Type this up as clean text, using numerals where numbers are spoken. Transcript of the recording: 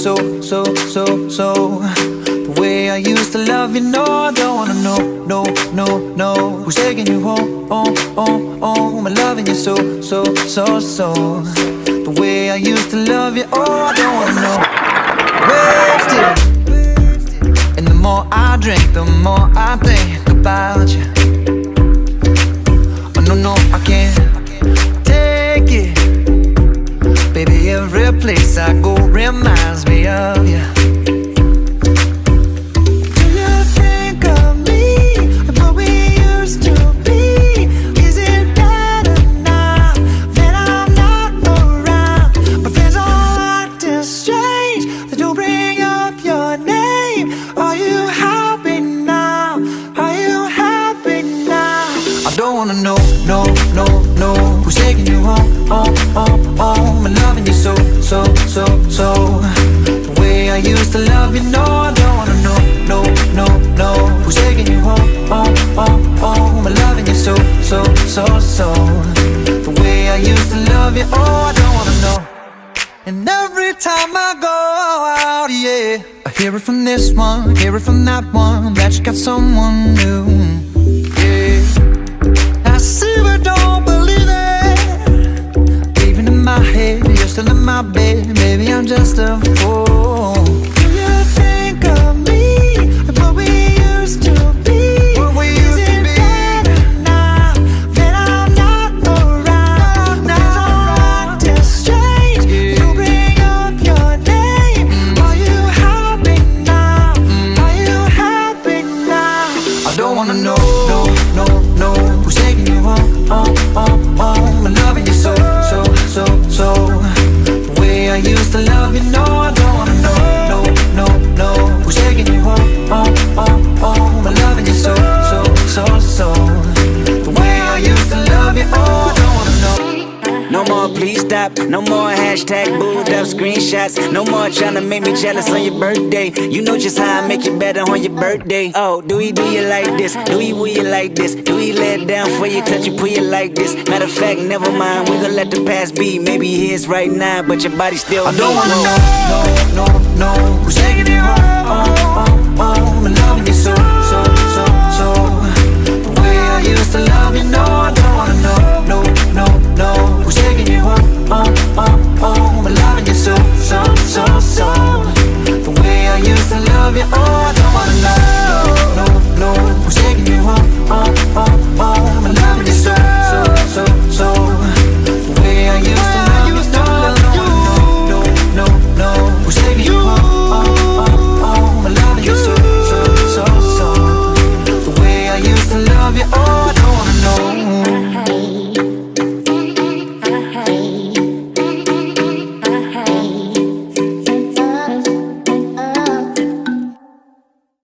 so. The way I used to love you, no, I don't wanna know, no. Who's taking you home? I'm loving you so. The way I used to love you, oh, I don't wanna know. Wasted. And the more I drink, the more I think about you. Oh, no, I can't take it. Baby, every place I go reminds me of you. Do you think of me and what we used to be? Is it better now that I'm not around? My friends all acting strange, they don't bring up your name. Are you happy now? Are you happy now? I don't wanna know, no. Who's taking you home? I'm loving you so. The way I used to love you, no, I don't wanna know, no. Who's taking you home? I'm loving you so. The way I used to love you, oh, I don't wanna know. And every time I go out, yeah, I hear it from this one, hear it from that one, that you got someone new. Yeah, I see but don't believe it. Even in my head, you're still in my bed. Maybe I'm just a fool. Do you think of me and what we used to be? Is it better now that I'm not around? Now I'm acting strange, you bring up your name. Are you happy now? Are you happy now? I don't wanna know, no. Who's taking you home? I'm loving you so. The way I used to love you, no, I don't wanna know, no. Who's taking you home? I'm loving you so. The way I used to love you, oh, I don't wanna know. No more please stop, no more hashtag booed up screenshots. No more tryna make me jealous on your birthday. You know just how I make you better on your birthday. Oh, do you like this? Do he will you like this? Do he lay it down for you, touch you, pull you like this? Matter of fact, never mind, we gon' let the past be. Maybe he is right now, but your body still I don't wanna know, no.